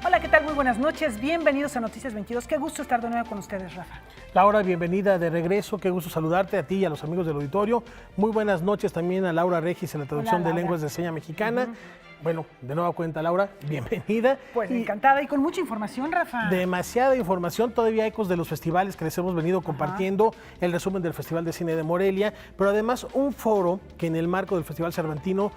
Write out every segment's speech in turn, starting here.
Hola, ¿qué tal? Muy buenas noches. Bienvenidos a Noticias 22. Qué gusto estar de nuevo con ustedes, Rafa. Laura, bienvenida de regreso. Qué gusto saludarte a ti y a los amigos del auditorio. Muy buenas noches también a Laura Regis en la traducción Hola, de lenguas de seña mexicana. Bueno, de nueva cuenta, Laura, bienvenida. Pues encantada y con mucha información, Rafa. Demasiada información, todavía ecos de los festivales que les hemos venido compartiendo, el resumen del Festival de Cine de Morelia, pero además un foro que en el marco del Festival Cervantino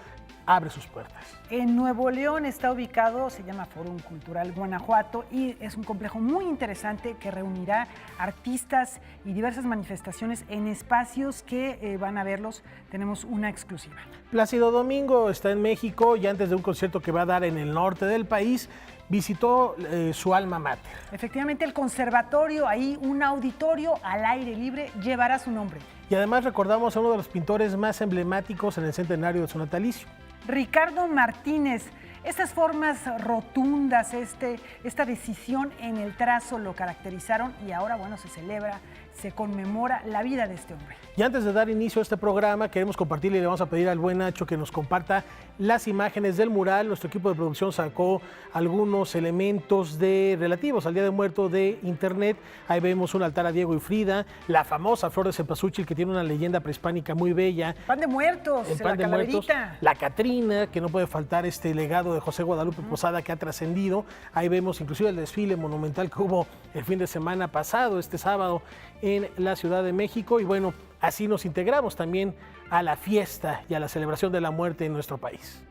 abre sus puertas. En Nuevo León está ubicado, se llama Fórum Cultural Guanajuato y es un complejo muy interesante que reunirá artistas y diversas manifestaciones en espacios que van a verlos. Tenemos una exclusiva. Plácido Domingo está en México y antes de un concierto que va a dar en el norte del país, visitó su alma mater. Efectivamente, el conservatorio, ahí un auditorio al aire libre, llevará su nombre. Y además recordamos a uno de los pintores más emblemáticos en el centenario de su natalicio. Ricardo Martínez, estas formas rotundas, esta decisión en el trazo lo caracterizaron y ahora, bueno, se celebra, se conmemora la vida de este hombre. Y antes de dar inicio a este programa, queremos compartirle y le vamos a pedir al buen Nacho que nos comparta las imágenes del mural. Nuestro equipo de producción sacó algunos elementos relativos al Día de Muertos de internet. Ahí vemos un altar a Diego y Frida, la famosa flor de cempasúchil que tiene una leyenda prehispánica muy bella. Pan de muertos, el pan de muertos, la Catrina, que no puede faltar este legado de José Guadalupe Posada que ha trascendido. Ahí vemos inclusive el desfile monumental que hubo el fin de semana pasado, este sábado, en la Ciudad de México. Y bueno, así nos integramos también a la fiesta y a la celebración de la muerte en nuestro país.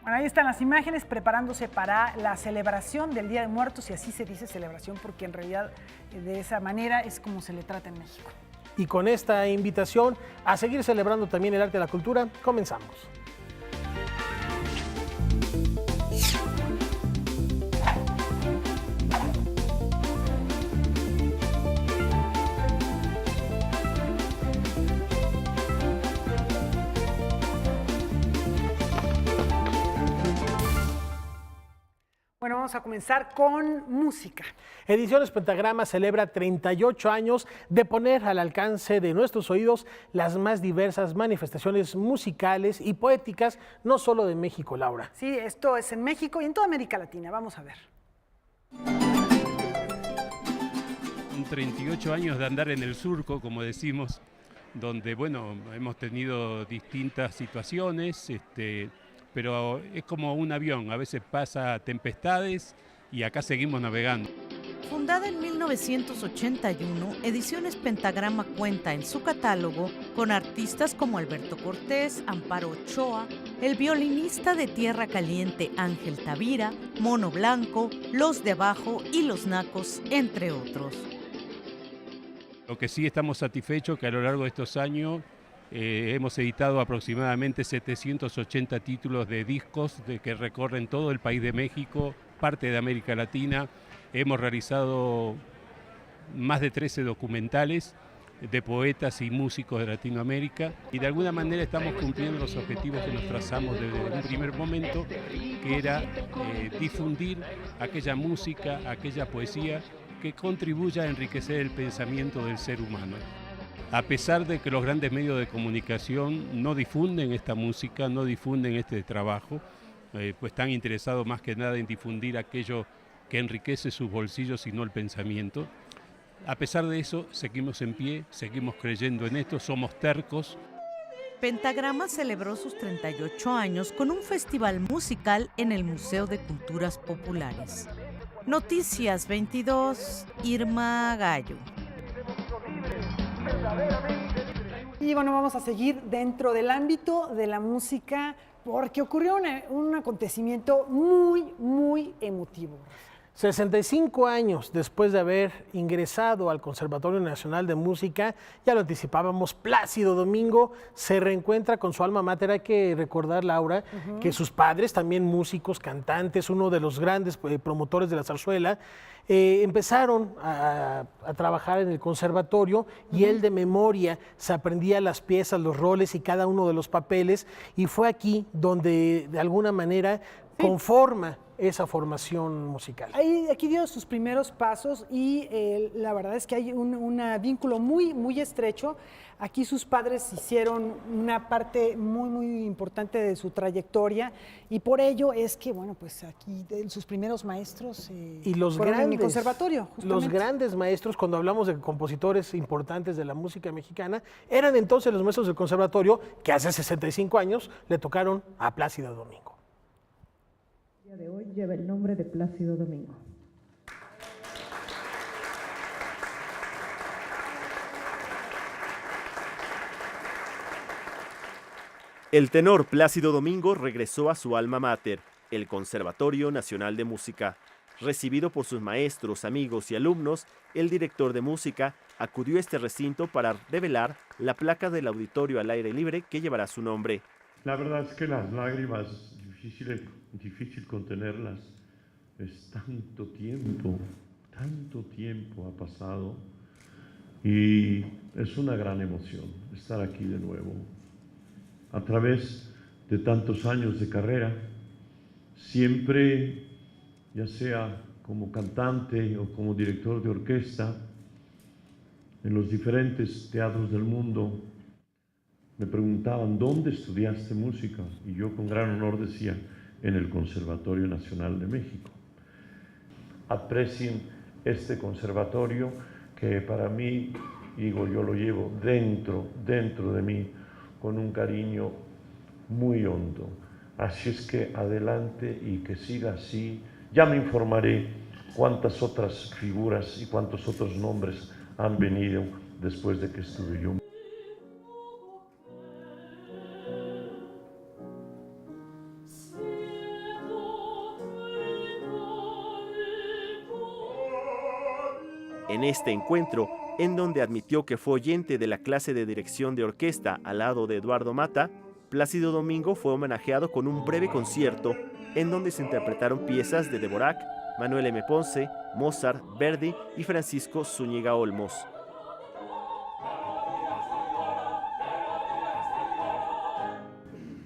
Bueno, ahí están las imágenes preparándose para la celebración del Día de Muertos, y así se dice celebración porque en realidad de esa manera es como se le trata en México. Y con esta invitación a seguir celebrando también el arte y la cultura, comenzamos. Bueno, vamos a comenzar con música. Ediciones Pentagrama celebra 38 años de poner al alcance de nuestros oídos las más diversas manifestaciones musicales y poéticas, no solo de México, Laura. Sí, esto es en México y en toda América Latina. Vamos a ver. 38 años de andar en el surco, como decimos, donde, bueno, hemos tenido distintas situaciones, pero es como un avión, a veces pasa tempestades y acá seguimos navegando. Fundada en 1981, Ediciones Pentagrama cuenta en su catálogo con artistas como Alberto Cortés, Amparo Ochoa, el violinista de Tierra Caliente Ángel Tavira, Mono Blanco, Los de Abajo y Los Nacos, entre otros. Lo que sí estamos satisfechos que a lo largo de estos años hemos editado aproximadamente 780 títulos de discos que recorren todo el país de México, parte de América Latina. Hemos realizado más de 13 documentales de poetas y músicos de Latinoamérica y de alguna manera estamos cumpliendo los objetivos que nos trazamos desde un primer momento, que era difundir aquella música, aquella poesía que contribuya a enriquecer el pensamiento del ser humano. A pesar de que los grandes medios de comunicación no difunden esta música, no difunden este trabajo, pues están interesados más que nada en difundir aquello que enriquece sus bolsillos y no el pensamiento. A pesar de eso, seguimos en pie, seguimos creyendo en esto, somos tercos. Pentagrama celebró sus 38 años con un festival musical en el Museo de Culturas Populares. Noticias 22, Irma Gallo. Y bueno, vamos a seguir dentro del ámbito de la música porque ocurrió un acontecimiento muy emotivo. 65 años después de haber ingresado al Conservatorio Nacional de Música, ya lo anticipábamos, Plácido Domingo se reencuentra con su alma mater. Hay que recordar, Laura, que sus padres, también músicos, cantantes, uno de los grandes promotores de la zarzuela, empezaron a trabajar en el conservatorio y él de memoria se aprendía las piezas, los roles y cada uno de los papeles, y fue aquí donde de alguna manera conforma esa formación musical. Aquí dio sus primeros pasos y la verdad es que hay un vínculo muy, muy estrecho. Aquí sus padres hicieron una parte muy, muy importante de su trayectoria y por ello es que, bueno, pues aquí sus primeros maestros y los fueron grandes, en el conservatorio. Los grandes maestros, cuando hablamos de compositores importantes de la música mexicana, eran entonces los maestros del conservatorio que hace 65 años le tocaron a Plácido Domingo. El día de hoy lleva el nombre de Plácido Domingo. El tenor Plácido Domingo regresó a su alma mater, el Conservatorio Nacional de Música. Recibido por sus maestros, amigos y alumnos, el director de música acudió a este recinto para revelar la placa del auditorio al aire libre que llevará su nombre. La verdad es que las lágrimas, difícil contenerlas. Es tanto tiempo ha pasado y es una gran emoción estar aquí de nuevo. A través de tantos años de carrera, siempre, ya sea como cantante o como director de orquesta, en los diferentes teatros del mundo, me preguntaban, ¿dónde estudiaste música? Y yo con gran honor decía, en el Conservatorio Nacional de México. Aprecien este conservatorio que para mí, digo, yo lo llevo dentro de mí con un cariño muy hondo. Así es que adelante y que siga así. Ya me informaré cuántas otras figuras y cuántos otros nombres han venido después de que estuve yo. En este encuentro, en donde admitió que fue oyente de la clase de dirección de orquesta al lado de Eduardo Mata, Plácido Domingo fue homenajeado con un breve concierto en donde se interpretaron piezas de Dvorak, Manuel M. Ponce, Mozart, Verdi y Francisco Zúñiga Olmos.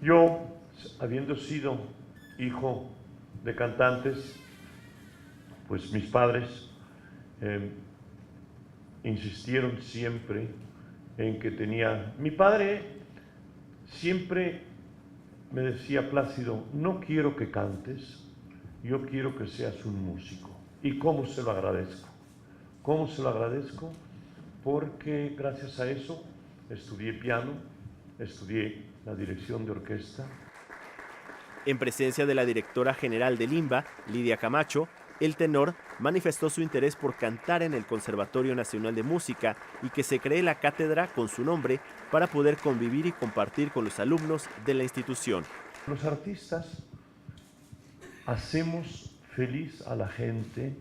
Yo, habiendo sido hijo de cantantes, pues mis padres insistieron siempre en que tenía... Mi padre siempre me decía, Plácido, no quiero que cantes, yo quiero que seas un músico. ¿Y cómo se lo agradezco? ¿Cómo se lo agradezco? Porque gracias a eso estudié piano, estudié la dirección de orquesta. En presencia de la directora general del INBA, Lidia Camacho, el tenor manifestó su interés por cantar en el Conservatorio Nacional de Música y que se cree la cátedra con su nombre para poder convivir y compartir con los alumnos de la institución. Los artistas hacemos feliz a la gente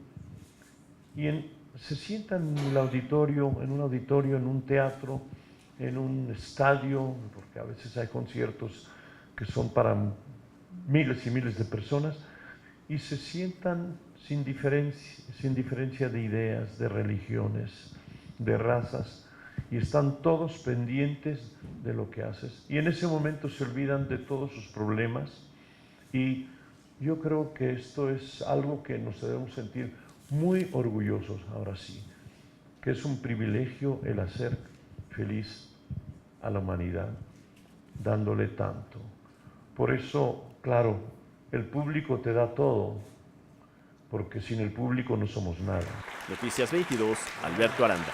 y se sientan en el auditorio, en un teatro, en un estadio, porque a veces hay conciertos que son para miles y miles de personas, y se sientan sin diferencia de ideas, de religiones, de razas, y están todos pendientes de lo que haces. Y en ese momento se olvidan de todos sus problemas, y yo creo que esto es algo que nos debemos sentir muy orgullosos, ahora sí, que es un privilegio el hacer feliz a la humanidad, dándole tanto. Por eso, claro, el público te da todo, porque sin el público no somos nada. Noticias 22, Alberto Aranda.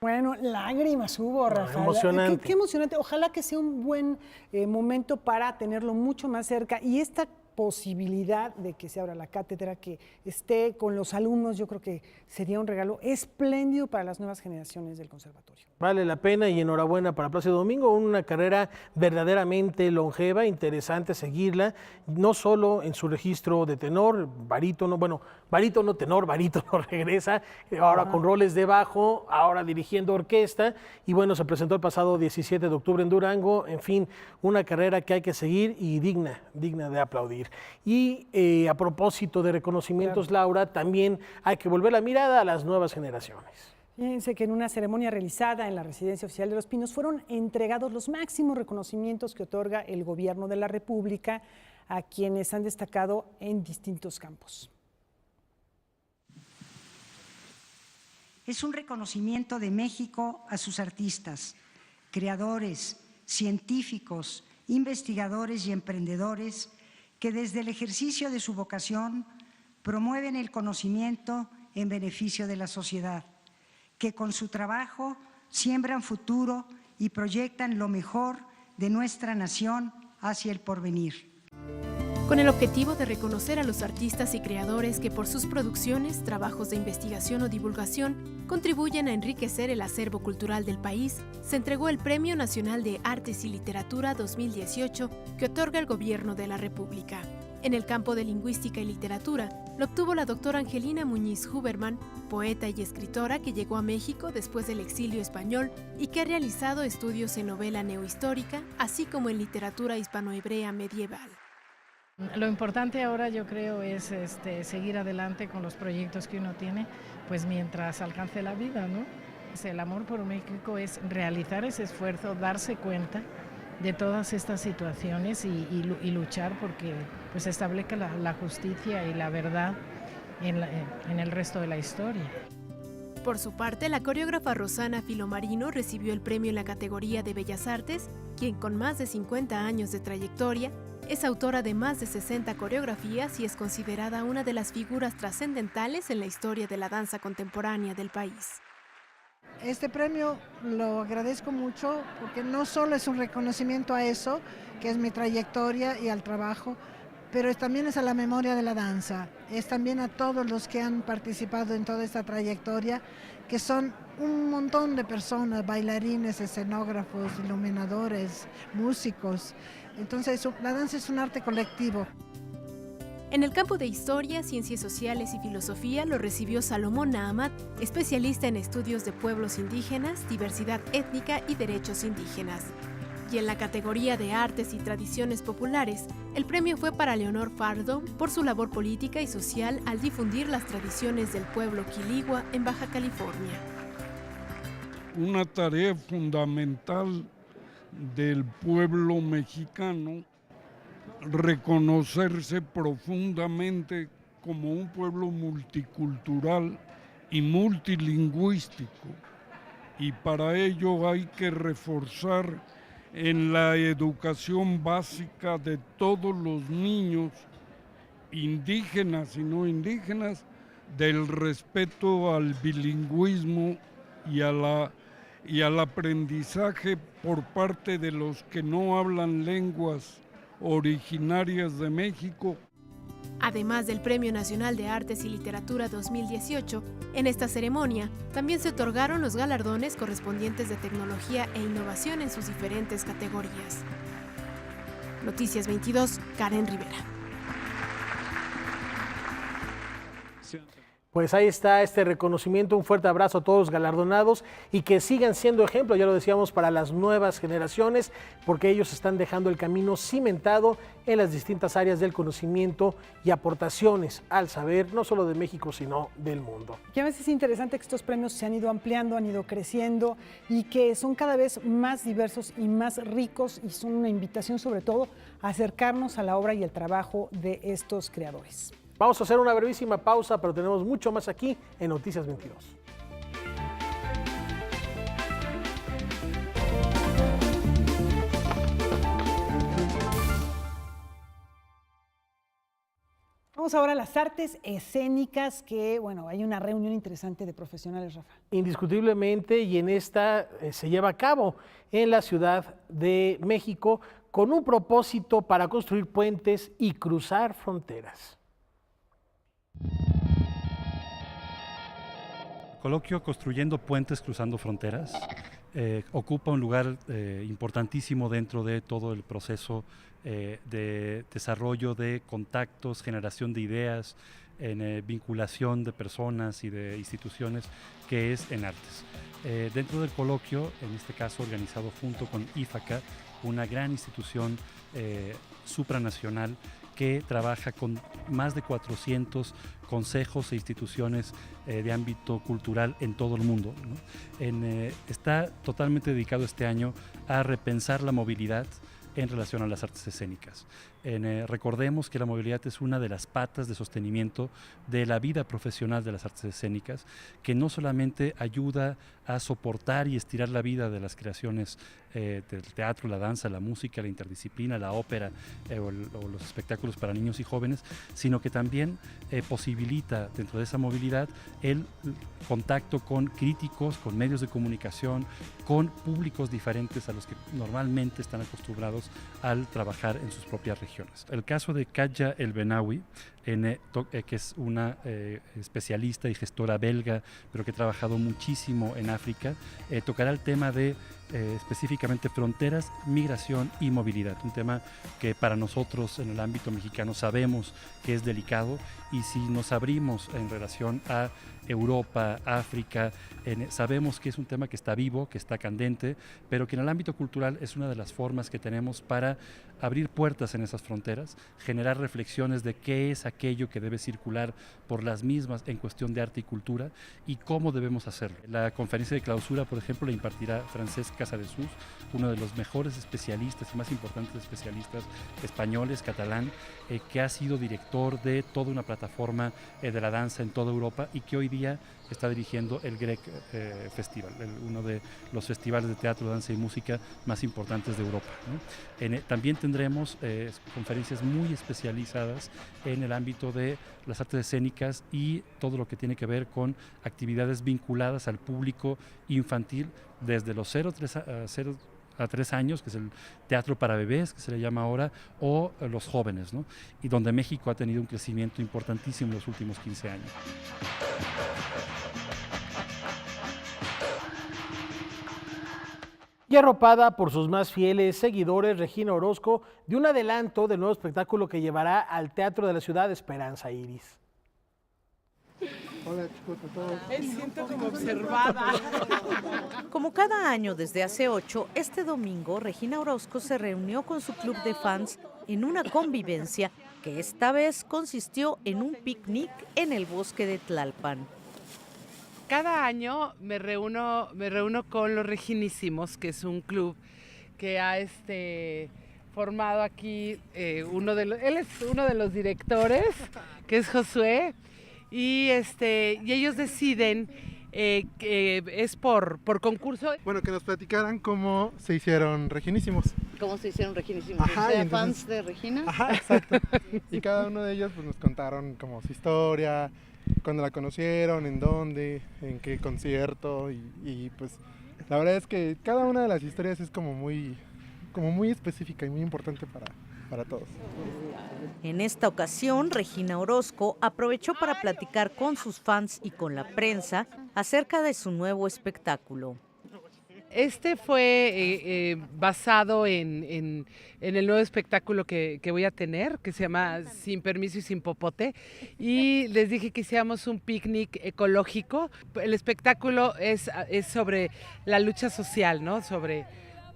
Bueno, lágrimas hubo, Rafael. Emocionante. Qué emocionante. Ojalá que sea un buen momento para tenerlo mucho más cerca. Y esta posibilidad de que se abra la cátedra, que esté con los alumnos, yo creo que sería un regalo espléndido para las nuevas generaciones del conservatorio. Vale la pena y enhorabuena para Plácido Domingo, una carrera verdaderamente longeva, interesante seguirla, no solo en su registro de tenor, barítono, tenor, barítono regresa, ahora con roles de bajo, ahora dirigiendo orquesta, y bueno, se presentó el pasado 17 de octubre en Durango, en fin, una carrera que hay que seguir y digna de aplaudir. Y a propósito de reconocimientos, claro, Laura, también hay que volver la mirada a las nuevas generaciones. Fíjense que en una ceremonia realizada en la Residencia Oficial de Los Pinos fueron entregados los máximos reconocimientos que otorga el Gobierno de la República a quienes han destacado en distintos campos. Es un reconocimiento de México a sus artistas, creadores, científicos, investigadores y emprendedores que desde el ejercicio de su vocación promueven el conocimiento en beneficio de la sociedad, que con su trabajo siembran futuro y proyectan lo mejor de nuestra nación hacia el porvenir. Con el objetivo de reconocer a los artistas y creadores que por sus producciones, trabajos de investigación o divulgación contribuyen a enriquecer el acervo cultural del país, se entregó el Premio Nacional de Artes y Literatura 2018 que otorga el Gobierno de la República. En el campo de lingüística y literatura, lo obtuvo la doctora Angelina Muñiz Huberman, poeta y escritora que llegó a México después del exilio español y que ha realizado estudios en novela neohistórica, así como en literatura hispanohebrea medieval. Lo importante ahora yo creo es seguir adelante con los proyectos que uno tiene, pues mientras alcance la vida, ¿no? El amor por México es realizar ese esfuerzo, darse cuenta de todas estas situaciones y luchar porque pues, se establezca la justicia y la verdad en el resto de la historia. Por su parte, la coreógrafa Rosana Filomarino recibió el premio en la categoría de Bellas Artes, quien con más de 50 años de trayectoria es autora de más de 60 coreografías y es considerada una de las figuras trascendentales en la historia de la danza contemporánea del país. Este premio lo agradezco mucho porque no solo es un reconocimiento a eso, que es mi trayectoria y al trabajo, pero también es a la memoria de la danza, es también a todos los que han participado en toda esta trayectoria, que son un montón de personas, bailarines, escenógrafos, iluminadores, músicos. Entonces, la danza es un arte colectivo. En el campo de historia, ciencias sociales y filosofía lo recibió Salomón Nahmat, especialista en estudios de pueblos indígenas, diversidad étnica y derechos indígenas. Y en la categoría de artes y tradiciones populares, el premio fue para Leonor Fardo por su labor política y social al difundir las tradiciones del pueblo quiligua en Baja California. Una tarea fundamental del pueblo mexicano, reconocerse profundamente como un pueblo multicultural y multilingüístico, y para ello hay que reforzar en la educación básica de todos los niños, indígenas y no indígenas, del respeto al bilingüismo y al aprendizaje por parte de los que no hablan lenguas originarias de México. Además del Premio Nacional de Artes y Literatura 2018, en esta ceremonia también se otorgaron los galardones correspondientes de tecnología e innovación en sus diferentes categorías. Noticias 22, Karen Rivera. Pues ahí está este reconocimiento, un fuerte abrazo a todos los galardonados y que sigan siendo ejemplo, ya lo decíamos, para las nuevas generaciones, porque ellos están dejando el camino cimentado en las distintas áreas del conocimiento y aportaciones al saber, no solo de México, sino del mundo. Y a veces es interesante que estos premios se han ido ampliando, han ido creciendo y que son cada vez más diversos y más ricos y son una invitación sobre todo a acercarnos a la obra y el trabajo de estos creadores. Vamos a hacer una brevísima pausa, pero tenemos mucho más aquí en Noticias 22. Vamos ahora a las artes escénicas, que bueno, hay una reunión interesante de profesionales, Rafa. Indiscutiblemente, y en esta se lleva a cabo en la Ciudad de México con un propósito para construir puentes y cruzar fronteras. El coloquio Construyendo Puentes Cruzando Fronteras ocupa un lugar importantísimo dentro de todo el proceso de desarrollo de contactos, generación de ideas, vinculación de personas y de instituciones, que es en artes. Dentro del coloquio, en este caso organizado junto con IFACA, una gran institución supranacional que trabaja con más de 400 consejos e instituciones de ámbito cultural en todo el mundo, ¿no? Está totalmente dedicado este año a repensar la movilidad en relación a las artes escénicas. Recordemos que la movilidad es una de las patas de sostenimiento de la vida profesional de las artes escénicas, que no solamente ayuda a soportar y estirar la vida de las creaciones del teatro, la danza, la música, la interdisciplina, la ópera o los espectáculos para niños y jóvenes, sino que también posibilita dentro de esa movilidad el contacto con críticos, con medios de comunicación, con públicos diferentes a los que normalmente están acostumbrados al trabajar en sus propias regiones. El caso de Katja El-Benaoui, que es una especialista y gestora belga, pero que ha trabajado muchísimo en África, tocará el tema de específicamente fronteras, migración y movilidad, un tema que para nosotros en el ámbito mexicano sabemos que es delicado, y si nos abrimos en relación a Europa, África, sabemos que es un tema que está vivo, que está candente, pero que en el ámbito cultural es una de las formas que tenemos para abrir puertas en esas fronteras, generar reflexiones de qué es aquello que debe circular por las mismas en cuestión de arte y cultura y cómo debemos hacerlo. La conferencia de clausura, por ejemplo, la impartirá Francesc Casadesús, uno de los mejores especialistas y más importantes especialistas españoles, catalán, que ha sido director de toda una plataforma de la danza en toda Europa y que hoy día está dirigiendo el Grec Festival, uno de los festivales de teatro, danza y música más importantes de Europa, ¿no? También tendremos conferencias muy especializadas en el ámbito de las artes escénicas y todo lo que tiene que ver con actividades vinculadas al público infantil desde los 0 a 3 años, que es el teatro para bebés, que se le llama ahora, o los jóvenes, ¿no? Y donde México ha tenido un crecimiento importantísimo en los últimos 15 años. Y arropada por sus más fieles seguidores, Regina Orozco dio un adelanto del nuevo espectáculo que llevará al Teatro de la Ciudad, Esperanza Iris. Hola chicos a todos. Me siento como observada. Como cada año desde hace 8, este domingo Regina Orozco se reunió con su club de fans en una convivencia que esta vez consistió en un picnic en el bosque de Tlalpan. Cada año me reúno con los Reginísimos, que es un club que ha formado aquí él es uno de los directores, que es Josué, y ellos deciden que es por concurso. Bueno, que nos platicaran cómo se hicieron Reginísimos. ¿Cómo se hicieron Reginísimos? Ajá, o sea, entonces, fans de Regina. Ajá, exacto. Y cada uno de ellos pues, nos contaron como su historia, cuándo la conocieron, en dónde, en qué concierto, y pues la verdad es que cada una de las historias es como muy específica y muy importante para todos. En esta ocasión, Regina Orozco aprovechó para platicar con sus fans y con la prensa acerca de su nuevo espectáculo. Este fue basado en el nuevo espectáculo que voy a tener, que se llama Sin Permiso y Sin Popote, y les dije que hiciéramos un picnic ecológico. El espectáculo es sobre la lucha social, ¿no? Sobre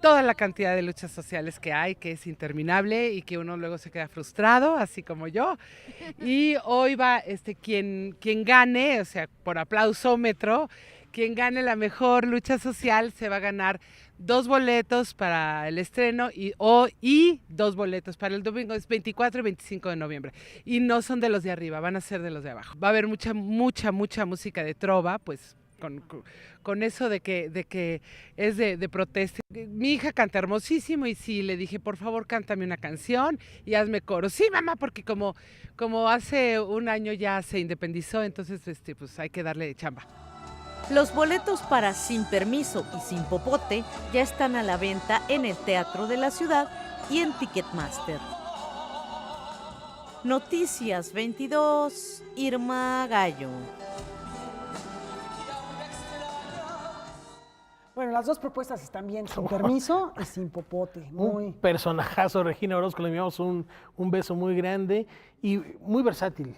toda la cantidad de luchas sociales que hay, que es interminable y que uno luego se queda frustrado, así como yo. Y hoy va quien gane, o sea, por aplausómetro, quien gane la mejor lucha social se va a ganar 2 boletos para el estreno y 2 boletos para el domingo, es 24 y 25 de noviembre. Y no son de los de arriba, van a ser de los de abajo. Va a haber mucha música de trova, pues con eso de que es de protesta. Mi hija canta hermosísimo y sí, le dije, por favor, cántame una canción y hazme coro. Sí, mamá, porque como hace un año ya se independizó, entonces pues hay que darle chamba. Los boletos para Sin Permiso y Sin Popote ya están a la venta en el Teatro de la Ciudad y en Ticketmaster. Noticias 22, Irma Gallo. Bueno, las dos propuestas están bien, Sin Permiso y Sin Popote. Un personajazo, Regina Orozco, le enviamos un beso muy grande y muy versátil.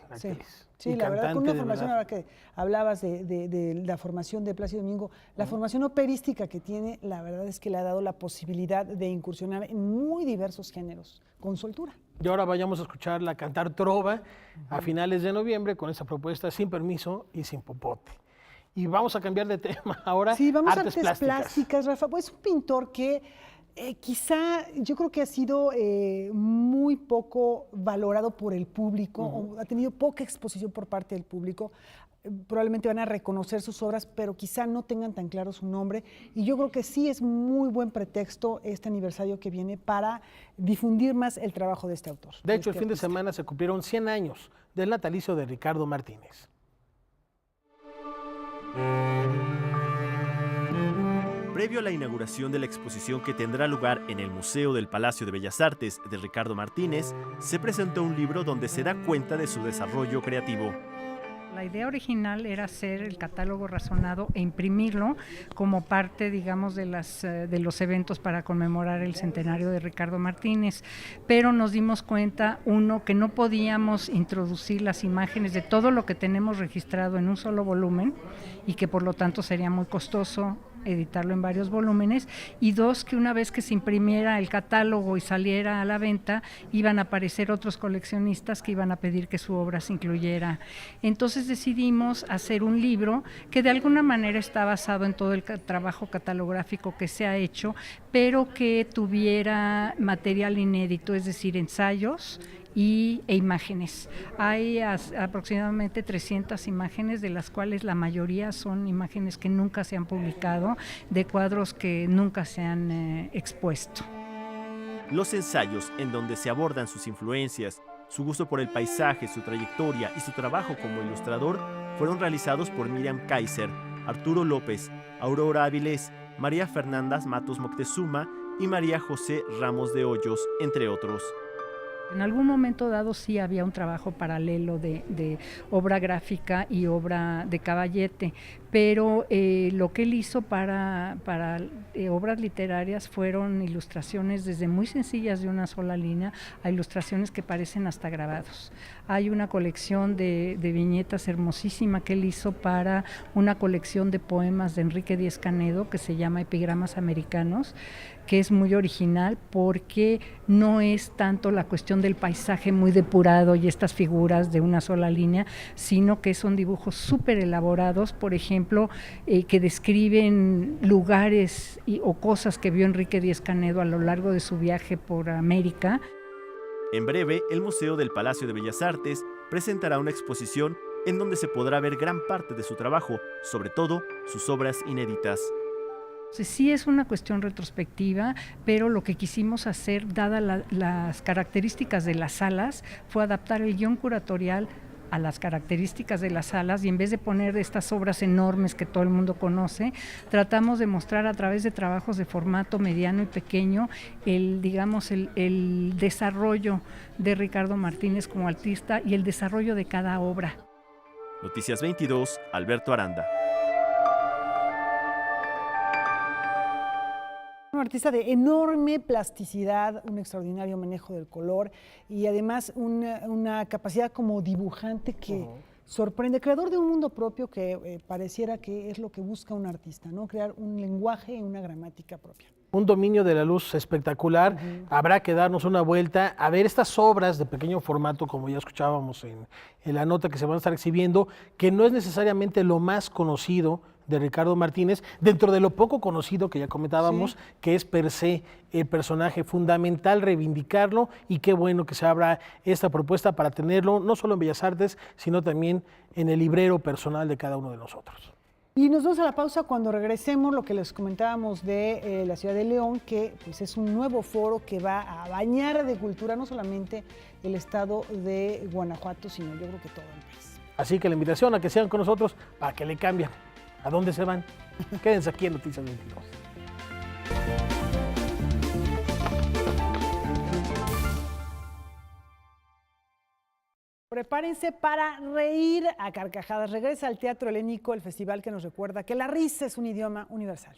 Sí, la verdad, con una formación, ahora que hablabas de la formación de Plácido Domingo, la formación operística que tiene, la verdad es que le ha dado la posibilidad de incursionar en muy diversos géneros, con soltura. Y ahora vayamos a escucharla cantar trova a finales de noviembre con esa propuesta Sin Permiso y Sin Popote. Y vamos a cambiar de tema ahora. Sí, vamos artes a artes plásticas, Rafa. Pues es un pintor que quizá yo creo que ha sido muy poco valorado por el público, o ha tenido poca exposición por parte del público. Probablemente van a reconocer sus obras, pero quizá no tengan tan claro su nombre. Y yo creo que sí es muy buen pretexto este aniversario que viene para difundir más el trabajo de este autor. De hecho, el fin de semana se cumplieron 100 años del natalicio de Ricardo Martínez. Previo a la inauguración de la exposición que tendrá lugar en el Museo del Palacio de Bellas Artes de Ricardo Martínez, se presentó un libro donde se da cuenta de su desarrollo creativo. La idea original era hacer el catálogo razonado e imprimirlo como parte, digamos, de los eventos para conmemorar el centenario de Ricardo Martínez, pero nos dimos cuenta, uno, que no podíamos introducir las imágenes de todo lo que tenemos registrado en un solo volumen y que por lo tanto sería muy costoso editarlo en varios volúmenes, y dos, que una vez que se imprimiera el catálogo y saliera a la venta, iban a aparecer otros coleccionistas que iban a pedir que su obra se incluyera. Entonces decidimos hacer un libro que de alguna manera está basado en todo el trabajo catalográfico que se ha hecho, pero que tuviera material inédito, es decir, ensayos e imágenes. Hay aproximadamente 300 imágenes, de las cuales la mayoría son imágenes que nunca se han publicado, de cuadros que nunca se han expuesto. Los ensayos, en donde se abordan sus influencias, su gusto por el paisaje, su trayectoria y su trabajo como ilustrador, fueron realizados por Miriam Kaiser, Arturo López, Aurora Avilés, María Fernanda Matos Moctezuma y María José Ramos de Hoyos, entre otros. En algún momento dado sí había un trabajo paralelo de obra gráfica y obra de caballete, pero lo que él hizo para obras literarias fueron ilustraciones desde muy sencillas de una sola línea a ilustraciones que parecen hasta grabados. Hay una colección de viñetas hermosísima que él hizo para una colección de poemas de Enrique Díez Canedo que se llama Epigramas Americanos, que es muy original porque no es tanto la cuestión del paisaje muy depurado y estas figuras de una sola línea, sino que son dibujos súper elaborados, por ejemplo, que describen lugares o cosas que vio Enrique Díez Canedo a lo largo de su viaje por América. En breve, el Museo del Palacio de Bellas Artes presentará una exposición en donde se podrá ver gran parte de su trabajo, sobre todo sus obras inéditas. Sí es una cuestión retrospectiva, pero lo que quisimos hacer, dadas las características de las salas, fue adaptar el guión curatorial a las características de las salas, y en vez de poner estas obras enormes que todo el mundo conoce, tratamos de mostrar a través de trabajos de formato mediano y pequeño el desarrollo de Ricardo Martínez como artista y el desarrollo de cada obra. Noticias 22, Alberto Aranda. Un artista de enorme plasticidad, un extraordinario manejo del color y además una capacidad como dibujante que sorprende, creador de un mundo propio que pareciera que es lo que busca un artista, ¿no? Crear un lenguaje y una gramática propia. Un dominio de la luz espectacular. Habrá que darnos una vuelta a ver estas obras de pequeño formato, como ya escuchábamos en la nota que se van a estar exhibiendo, que no es necesariamente lo más conocido de Ricardo Martínez, dentro de lo poco conocido que ya comentábamos, que es per se el personaje fundamental, reivindicarlo, y qué bueno que se abra esta propuesta para tenerlo no solo en Bellas Artes, sino también en el librero personal de cada uno de nosotros. Y nos vamos a la pausa. Cuando regresemos, lo que les comentábamos de la ciudad de León, que pues es un nuevo foro que va a bañar de cultura no solamente el estado de Guanajuato, sino yo creo que todo el país. Así que la invitación a que sean con nosotros para que le cambien. ¿A dónde se van? Quédense aquí en Noticias 22. Prepárense para reír a carcajadas. Regresa al Teatro Helénico, el festival que nos recuerda que la risa es un idioma universal.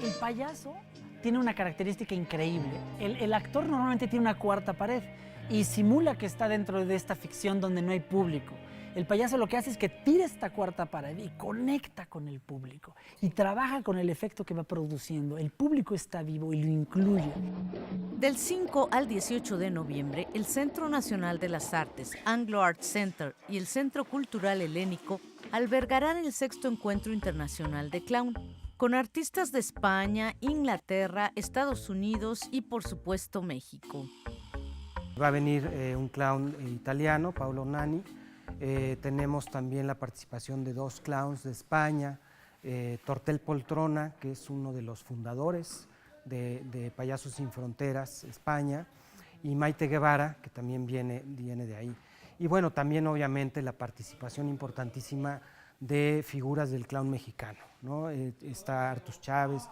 El payaso tiene una característica increíble. El actor normalmente tiene una cuarta pared y simula que está dentro de esta ficción donde no hay público. El payaso lo que hace es que tira esta cuarta pared y conecta con el público y trabaja con el efecto que va produciendo. El público está vivo y lo incluye. Del 5 al 18 de noviembre, el Centro Nacional de las Artes, Anglo Art Center y el Centro Cultural Helénico albergarán el 6º Encuentro Internacional de Clown, con artistas de España, Inglaterra, Estados Unidos y, por supuesto, México. Va a venir un clown italiano, Paolo Nani. Tenemos también la participación de 2 clowns de España, Tortel Poltrona, que es uno de los fundadores de Payasos Sin Fronteras, España, y Maite Guevara, que también viene de ahí. Y bueno, también obviamente la participación importantísima de figuras del clown mexicano, ¿no? Está Artus Chávez,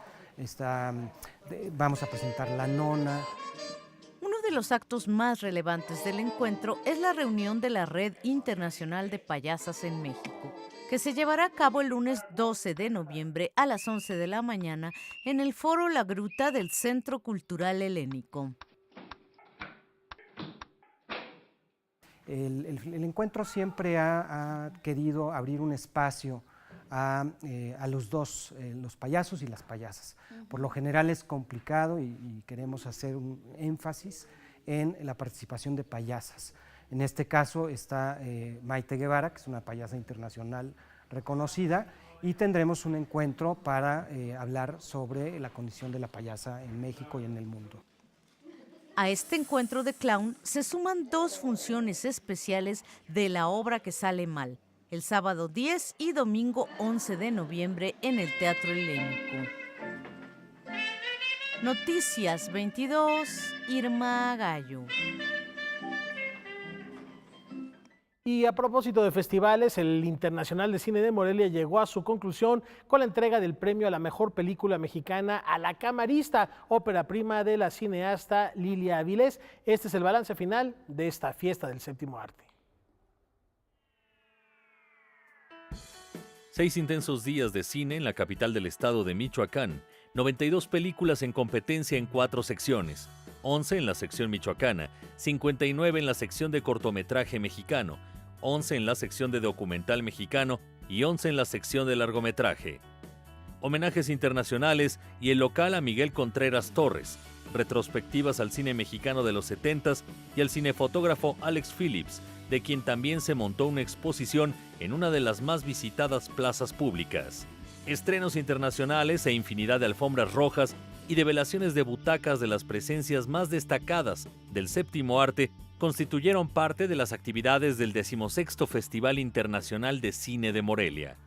vamos a presentar La Nona. Uno de los actos más relevantes del encuentro es la reunión de la Red Internacional de Payasas en México, que se llevará a cabo el lunes 12 de noviembre a las 11 de la mañana en el Foro La Gruta del Centro Cultural Helénico. El encuentro siempre ha querido abrir un espacio a los dos, los payasos y las payasas. Por lo general es complicado y queremos hacer un énfasis en la participación de payasas. En este caso está Maite Guevara, que es una payasa internacional reconocida, y tendremos un encuentro para hablar sobre la condición de la payasa en México y en el mundo. A este encuentro de clown se suman 2 funciones especiales de La Obra que Sale Mal, el sábado 10 y domingo 11 de noviembre en el Teatro Helénico. Noticias 22, Irma Gallo. Y a propósito de festivales, el Internacional de Cine de Morelia llegó a su conclusión con la entrega del premio a la mejor película mexicana a La Camarista, ópera prima de la cineasta Lilia Avilés. Este es el balance final de esta fiesta del séptimo arte. 6 intensos días de cine en la capital del estado de Michoacán, 92 películas en competencia en 4 secciones, 11 en la sección michoacana, 59 en la sección de cortometraje mexicano, 11 en la sección de documental mexicano y 11 en la sección de largometraje. Homenajes internacionales y el local a Miguel Contreras Torres, retrospectivas al cine mexicano de los 70s y al cinefotógrafo Alex Phillips, de quien también se montó una exposición en una de las más visitadas plazas públicas. Estrenos internacionales e infinidad de alfombras rojas y develaciones de butacas de las presencias más destacadas del séptimo arte constituyeron parte de las actividades del 16º Festival Internacional de Cine de Morelia.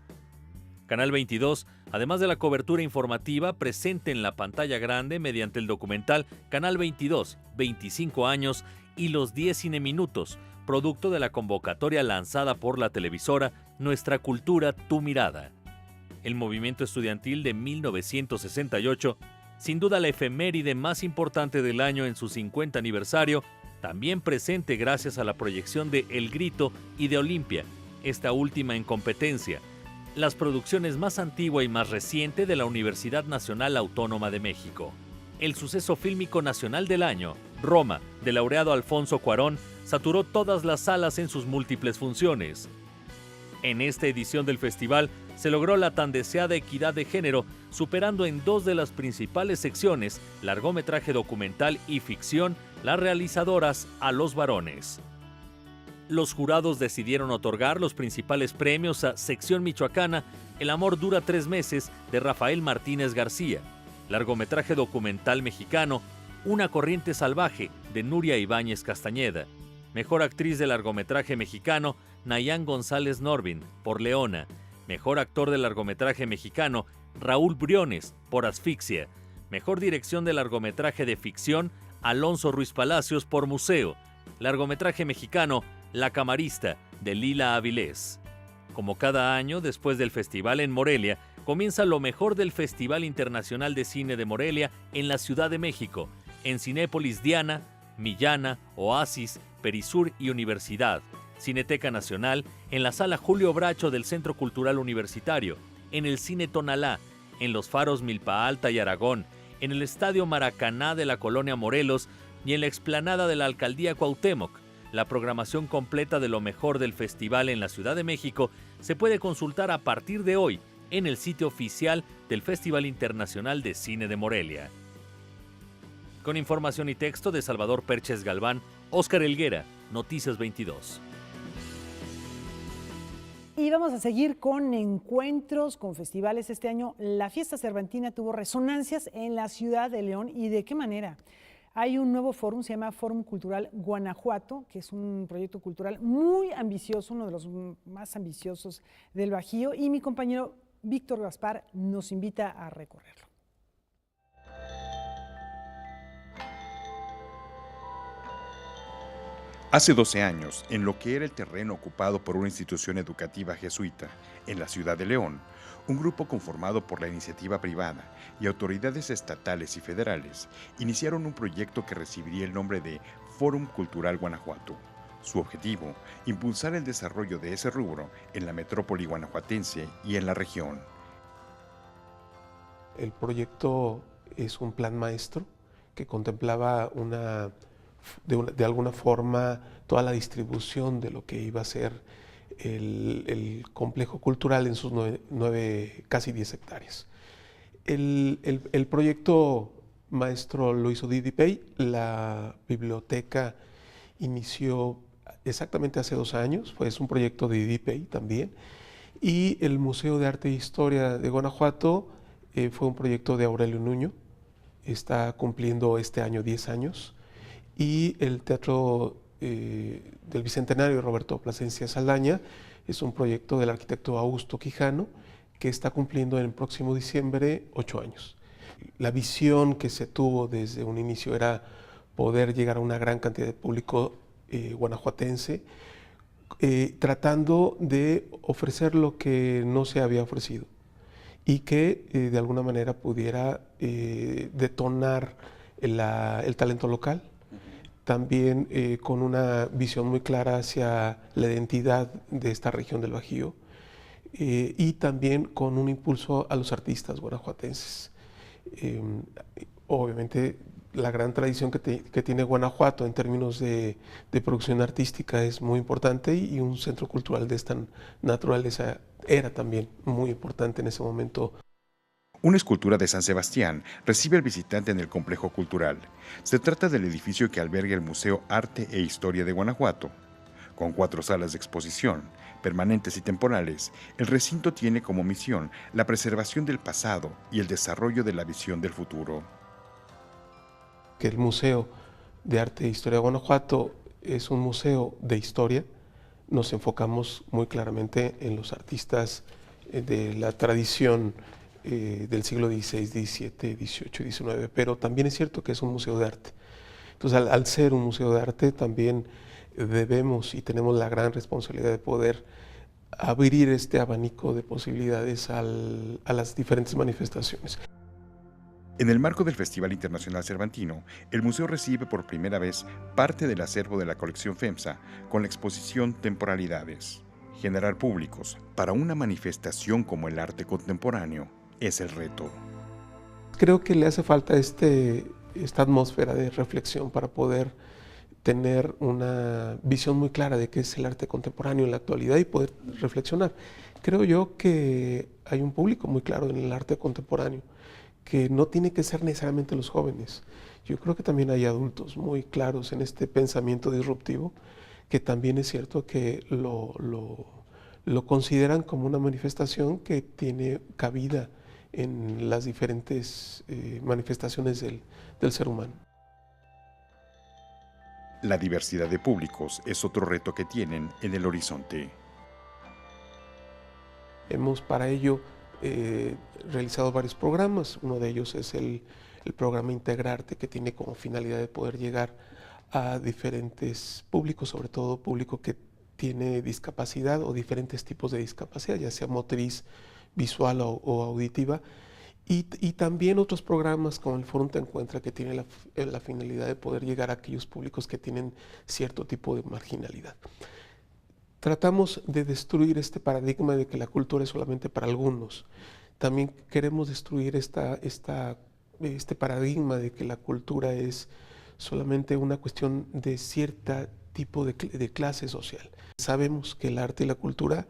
Canal 22, además de la cobertura informativa presente en la pantalla grande mediante el documental Canal 22, 25 años y los 10 cineminutos, producto de la convocatoria lanzada por la televisora Nuestra Cultura, Tu Mirada. El movimiento estudiantil de 1968, sin duda la efeméride más importante del año en su 50 aniversario, también presente gracias a la proyección de El Grito y de Olimpia, esta última en competencia, las producciones más antigua y más reciente de la Universidad Nacional Autónoma de México. El suceso fílmico nacional del año, Roma, del laureado Alfonso Cuarón, saturó todas las salas en sus múltiples funciones. En esta edición del festival se logró la tan deseada equidad de género, superando en 2 de las principales secciones, largometraje documental y ficción, las realizadoras a los varones. Los jurados decidieron otorgar los principales premios a Sección Michoacana, El amor dura 3 meses, de Rafael Martínez García, largometraje documental mexicano, Una corriente salvaje, de Nuria Ibáñez Castañeda, mejor actriz de largometraje mexicano, Nayán González Norvin, por Leona, mejor actor de largometraje mexicano, Raúl Briones, por Asfixia, mejor dirección de largometraje de ficción, Alonso Ruiz Palacios, por Museo, largometraje mexicano, La Camarista, de Lila Avilés. Como cada año, después del festival en Morelia, comienza lo mejor del Festival Internacional de Cine de Morelia en la Ciudad de México, en Cinépolis Diana, Millana, Oasis, Perisur y Universidad, Cineteca Nacional, en la Sala Julio Bracho del Centro Cultural Universitario, en el Cine Tonalá, en los Faros Milpa Alta y Aragón, en el Estadio Maracaná de la Colonia Morelos y en la explanada de la Alcaldía Cuauhtémoc, La programación completa de lo mejor del festival en la Ciudad de México se puede consultar a partir de hoy en el sitio oficial del Festival Internacional de Cine de Morelia. Con información y texto de Salvador Perches Galván, Óscar Helguera, Noticias 22. Y vamos a seguir con encuentros, con festivales. Este año la Fiesta Cervantina tuvo resonancias en la ciudad de León. ¿Y de qué manera? Hay un nuevo fórum, se llama Fórum Cultural Guanajuato, que es un proyecto cultural muy ambicioso, uno de los más ambiciosos del Bajío, y mi compañero Víctor Gaspar nos invita a recorrerlo. Hace 12 años, en lo que era el terreno ocupado por una institución educativa jesuita en la ciudad de León, un grupo conformado por la iniciativa privada y autoridades estatales y federales iniciaron un proyecto que recibiría el nombre de Fórum Cultural Guanajuato. Su objetivo, impulsar el desarrollo de ese rubro en la metrópoli guanajuatense y en la región. El proyecto es un plan maestro que contemplaba de alguna forma toda la distribución de lo que iba a ser el complejo cultural en sus casi 10 hectáreas. El proyecto maestro lo hizo DDPay, la biblioteca inició exactamente hace 2 años, es un proyecto de DDPay también, y el Museo de Arte e Historia de Guanajuato fue un proyecto de Aurelio Nuño, está cumpliendo este año 10 años, y el Teatro del Bicentenario Roberto Plasencia Saldaña es un proyecto del arquitecto Augusto Quijano que está cumpliendo en el próximo diciembre 8 años. La visión que se tuvo desde un inicio era poder llegar a una gran cantidad de público guanajuatense, tratando de ofrecer lo que no se había ofrecido y que de alguna manera pudiera detonar el talento local. También con una visión muy clara hacia la identidad de esta región del Bajío y también con un impulso a los artistas guanajuatenses. Obviamente la gran tradición que tiene Guanajuato en términos de producción artística es muy importante y un centro cultural de esta naturaleza era también muy importante en ese momento. Una escultura de San Sebastián recibe al visitante en el complejo cultural. Se trata del edificio que alberga el Museo Arte e Historia de Guanajuato. Con 4 salas de exposición, permanentes y temporales, el recinto tiene como misión la preservación del pasado y el desarrollo de la visión del futuro. Que el Museo de Arte e Historia de Guanajuato es un museo de historia. Nos enfocamos muy claramente en los artistas de la tradición del siglo XVI, XVII, XVIII y XIX, pero también es cierto que es un museo de arte. Entonces, al ser un museo de arte, también debemos y tenemos la gran responsabilidad de poder abrir este abanico de posibilidades a las diferentes manifestaciones. En el marco del Festival Internacional Cervantino, el museo recibe por primera vez parte del acervo de la colección FEMSA con la exposición Temporalidades. Generar públicos para una manifestación como el arte contemporáneo es el reto. Creo que le hace falta esta atmósfera de reflexión para poder tener una visión muy clara de qué es el arte contemporáneo en la actualidad y poder reflexionar. Creo yo que hay un público muy claro en el arte contemporáneo, que no tiene que ser necesariamente los jóvenes. Yo creo que también hay adultos muy claros en este pensamiento disruptivo, que también es cierto que lo consideran como una manifestación que tiene cabida en las diferentes manifestaciones del ser humano. La diversidad de públicos es otro reto que tienen en el horizonte. Hemos para ello realizado varios programas. Uno de ellos es el programa Integrarte, que tiene como finalidad de poder llegar a diferentes públicos, sobre todo público que tiene discapacidad o diferentes tipos de discapacidad, ya sea motriz, visual o auditiva, y también otros programas como el Fórum Te Encuentra, que tiene la finalidad de poder llegar a aquellos públicos que tienen cierto tipo de marginalidad. Tratamos de destruir este paradigma de que la cultura es solamente para algunos. También queremos destruir este paradigma de que la cultura es solamente una cuestión de cierto tipo de clase social. Sabemos que el arte y la cultura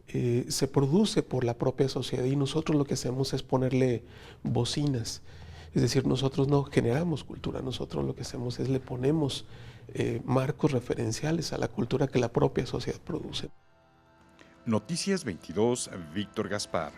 se produce por la propia sociedad y nosotros lo que hacemos es ponerle bocinas. Es decir, nosotros no generamos cultura, nosotros lo que hacemos es le ponemos marcos referenciales a la cultura que la propia sociedad produce. Noticias 22, Víctor Gaspar.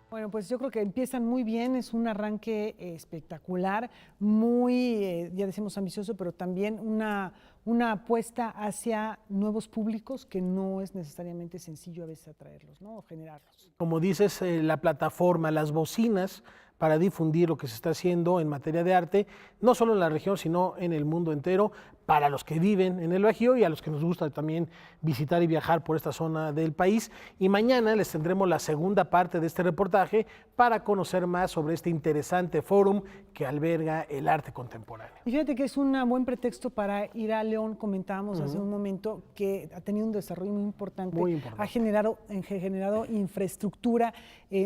Bueno, pues yo creo que empiezan muy bien, es un arranque espectacular, muy, ya decimos, ambicioso, pero también una apuesta hacia nuevos públicos que no es necesariamente sencillo a veces atraerlos, ¿no? O generarlos. Como dices, la plataforma, las bocinas para difundir lo que se está haciendo en materia de arte, no solo en la región, sino en el mundo entero, para los que viven en el Bajío y a los que nos gusta también visitar y viajar por esta zona del país. Y mañana les tendremos la segunda parte de este reportaje para conocer más sobre este interesante fórum que alberga el arte contemporáneo. Y fíjate que es un buen pretexto para ir a León. Comentábamos hace un momento que ha tenido un desarrollo muy importante. Ha generado infraestructura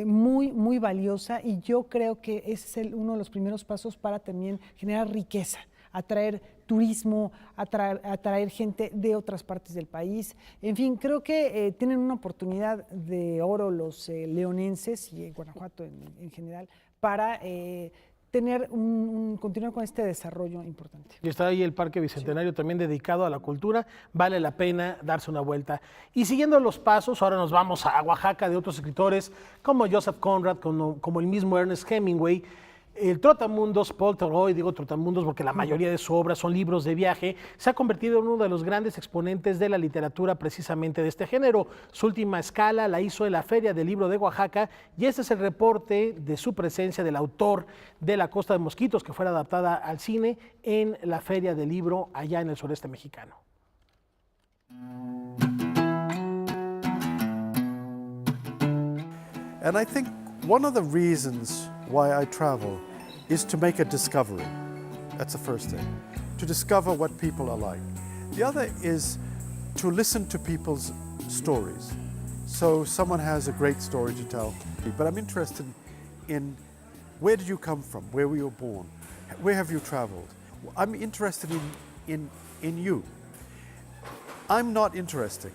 muy valiosa, y yo creo que ese es uno de los primeros pasos para también generar riqueza, atraer turismo, atraer gente de otras partes del país. En fin, creo que tienen una oportunidad de oro los leonenses y Guanajuato en general para continuar con este desarrollo importante. Y está ahí el Parque Bicentenario también dedicado a la cultura, vale la pena darse una vuelta. Y siguiendo los pasos, ahora nos vamos a Oaxaca de otros escritores como Joseph Conrad, como el mismo Ernest Hemingway. El Trotamundos, Paul Theroux, digo Trotamundos porque la mayoría de su obra son libros de viaje, se ha convertido en uno de los grandes exponentes de la literatura precisamente de este género. Su última escala la hizo en la Feria del Libro de Oaxaca, y este es el reporte de su presencia del autor de La Costa de Mosquitos, que fue adaptada al cine en la Feria del Libro allá en el sureste mexicano. And I think one of the reasons why I travel is to make a discovery. That's the first thing. To discover what people are like. The other is to listen to people's stories. So someone has a great story to tell, but I'm interested in where did you come from? Where were you born? Where have you traveled? I'm interested in you. I'm not interesting.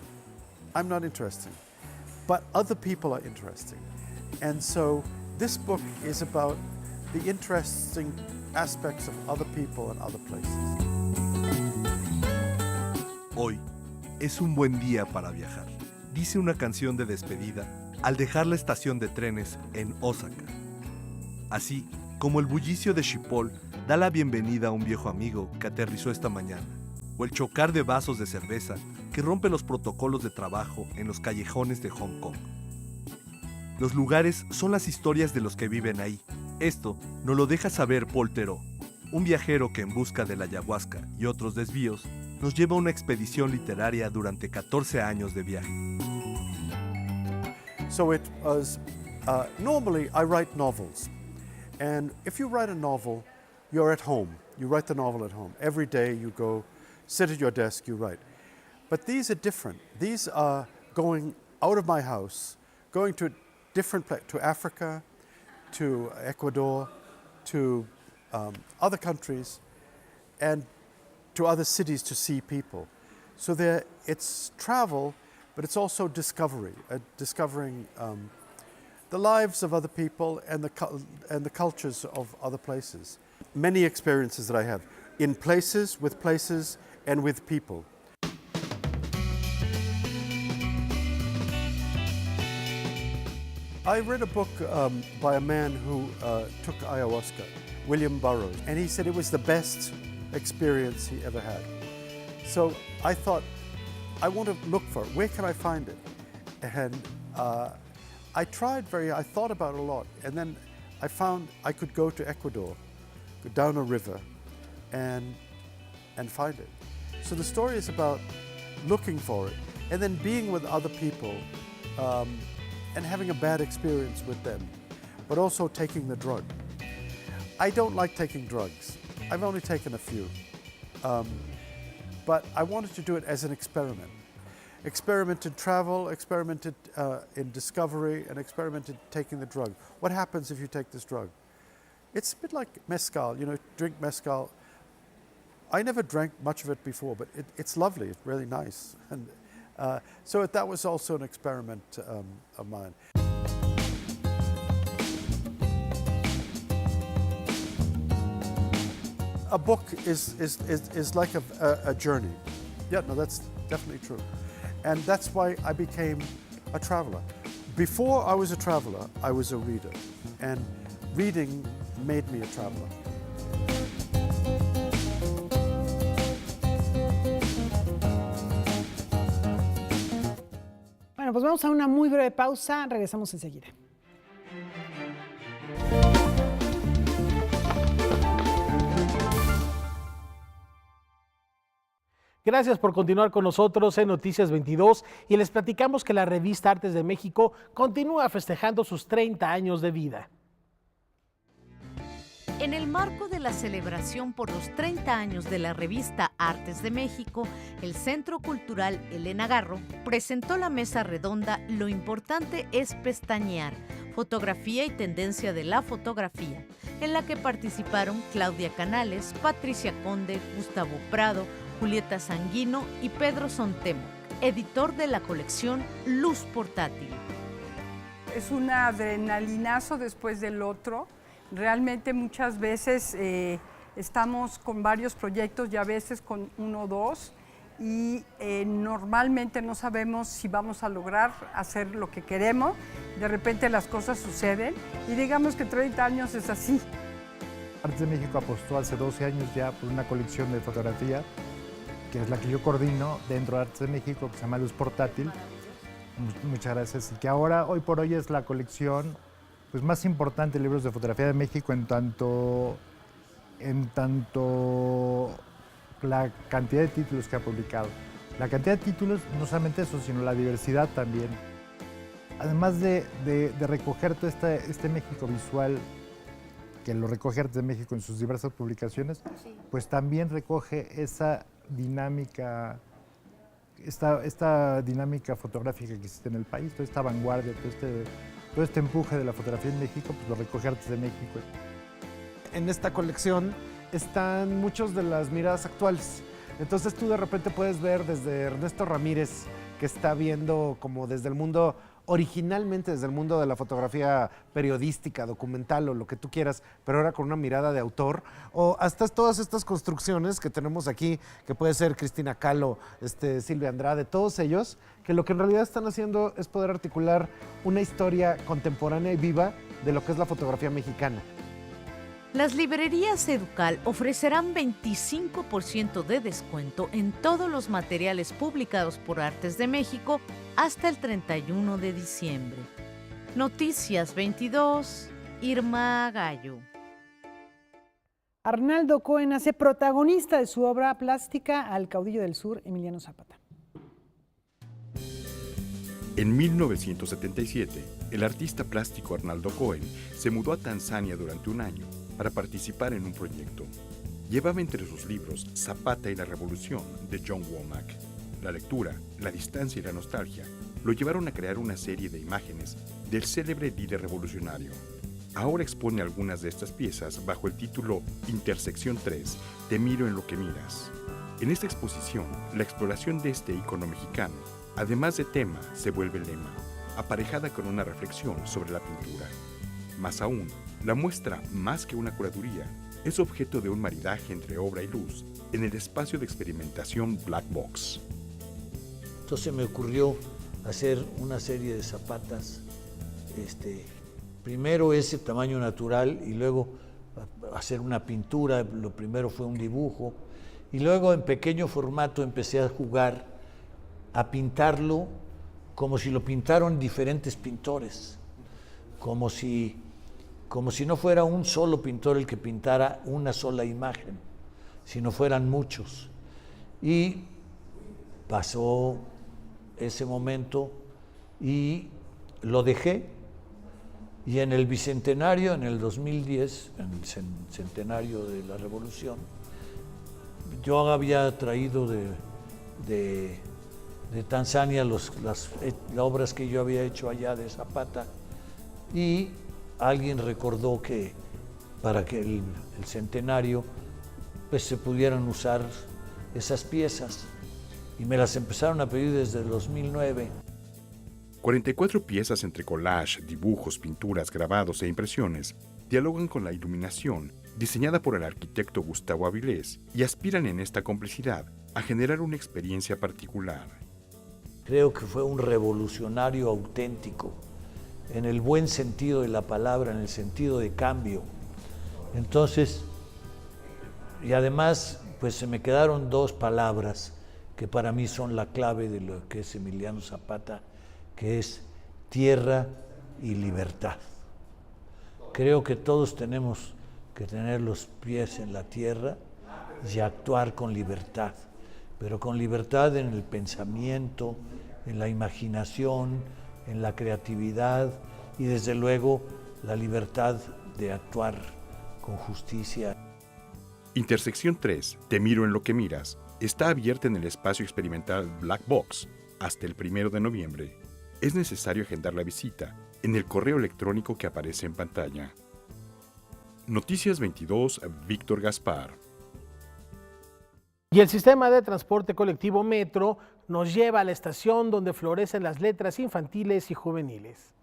But other people are interesting. And so this book is about the interesting aspects of other people and other places. Hoy es un buen día para viajar, dice una canción de despedida al dejar la estación de trenes en Osaka. Así como el bullicio de Schiphol da la bienvenida a un viejo amigo que aterrizó esta mañana, o el chocar de vasos de cerveza que rompe los protocolos de trabajo en los callejones de Hong Kong. Los lugares son las historias de los que viven ahí. Esto nos lo deja saber Paul Theroux, un viajero que en busca de la ayahuasca y otros desvíos nos lleva a una expedición literaria durante 14 años de viaje. So it was, normally I write novels. And if you write a novel, you're at home. You write the novel at home. Every day you go, sit at your desk, you write. But these are different. These are going out of my house, going to different places, to Africa, to Ecuador, to other countries, and to other cities to see people. So it's travel, but it's also discovery, discovering the lives of other people and the cultures of other places. Many experiences that I have in places, and with people. I read a book by a man who took ayahuasca, William Burroughs, and he said it was the best experience he ever had. So I thought, I want to look for it. Where can I find it? And I thought about it a lot, and then I found I could go to Ecuador, go down a river, and find it. So the story is about looking for it, and then being with other people, and having a bad experience with them, but also taking the drug. I don't like taking drugs. I've only taken a few. But I wanted to do it as an experiment. Experiment in travel, experimented in discovery, and experimented taking the drug. What happens if you take this drug? It's a bit like mezcal, drink mezcal. I never drank much of it before, but it's lovely. It's really nice. And so that was also an experiment of mine. A book is like a journey. Yeah, no, that's definitely true. And that's why I became a traveler. Before I was a traveler, I was a reader. And reading made me a traveler. Bueno, pues vamos a una muy breve pausa, regresamos enseguida. Gracias por continuar con nosotros en Noticias 22 y les platicamos que la revista Artes de México continúa festejando sus 30 años de vida. En el marco de la celebración por los 30 años de la revista Artes de México, el Centro Cultural Elena Garro presentó la mesa redonda Lo importante es pestañear, fotografía y tendencia de la fotografía, en la que participaron Claudia Canales, Patricia Conde, Gustavo Prado, Julieta Sanguino y Pedro Sontemo, editor de la colección Luz Portátil. Es un adrenalinazo después del otro. Realmente muchas veces estamos con varios proyectos y a veces con uno o dos y normalmente no sabemos si vamos a lograr hacer lo que queremos. De repente las cosas suceden y digamos que 30 años es así. Artes de México apostó hace 12 años ya por una colección de fotografía que es la que yo coordino dentro de Artes de México, que se llama Luz Portátil. Muchas gracias. Y que ahora, hoy por hoy, es la colección pues, más importante de libros de fotografía de México en tanto la cantidad de títulos que ha publicado. La cantidad de títulos, no solamente eso, sino la diversidad también. Además de recoger todo este México visual, que lo recoge Artes de México en sus diversas publicaciones, pues también recoge esa dinámica, esta dinámica fotográfica que existe en el país, toda esta vanguardia, todo este empuje de la fotografía en México, pues lo recoge Artes de México. En esta colección están muchas de las miradas actuales. Entonces tú de repente puedes ver desde Ernesto Ramírez, que está viendo como desde el mundo, originalmente desde el mundo de la fotografía periodística, documental o lo que tú quieras, pero ahora con una mirada de autor, o hasta todas estas construcciones que tenemos aquí, que puede ser Cristina Kahlo, Silvia Andrade, todos ellos, que lo que en realidad están haciendo es poder articular una historia contemporánea y viva de lo que es la fotografía mexicana. Las librerías Educal ofrecerán 25% de descuento en todos los materiales publicados por Artes de México hasta el 31 de diciembre. Noticias 22, Irma Gallo. Arnaldo Cohen hace protagonista de su obra plástica al caudillo del sur, Emiliano Zapata. En 1977, el artista plástico Arnaldo Cohen se mudó a Tanzania durante un año para participar en un proyecto. Llevaba entre sus libros Zapata y la Revolución, de John Womack. La lectura, la distancia y la nostalgia lo llevaron a crear una serie de imágenes del célebre líder revolucionario. Ahora expone algunas de estas piezas bajo el título Intersección 3, Te miro en lo que miras. En esta exposición, la exploración de este ícono mexicano, además de tema, se vuelve lema, aparejada con una reflexión sobre la pintura. Más aún, la muestra, más que una curaduría, es objeto de un maridaje entre obra y luz en el espacio de experimentación Black Box. Entonces me ocurrió hacer una serie de zapatas, primero ese tamaño natural y luego hacer una pintura. Lo primero fue un dibujo y luego en pequeño formato empecé a jugar, a pintarlo como si lo pintaron diferentes pintores, como si no fuera un solo pintor el que pintara una sola imagen, sino fueran muchos. Y pasó ese momento y lo dejé, y en el bicentenario, en el 2010, en el centenario de la Revolución, yo había traído de Tanzania las obras que yo había hecho allá de Zapata, y alguien recordó que para que el centenario pues se pudieran usar esas piezas. Y me las empezaron a pedir desde el 2009. 44 piezas entre collage, dibujos, pinturas, grabados e impresiones dialogan con la iluminación diseñada por el arquitecto Gustavo Avilés y aspiran en esta complicidad a generar una experiencia particular. Creo que fue un revolucionario auténtico, en el buen sentido de la palabra, en el sentido de cambio. Entonces, y además, pues se me quedaron dos palabras que para mí son la clave de lo que es Emiliano Zapata, que es tierra y libertad. Creo que todos tenemos que tener los pies en la tierra y actuar con libertad, pero con libertad en el pensamiento, en la imaginación, en la creatividad y desde luego la libertad de actuar con justicia. Intersección 3, Te miro en lo que miras, está abierta en el espacio experimental Black Box hasta el 1 de noviembre. Es necesario agendar la visita en el correo electrónico que aparece en pantalla. Noticias 22, Víctor Gaspar. Y el sistema de transporte colectivo Metro nos lleva a la estación donde florecen las letras infantiles y juveniles.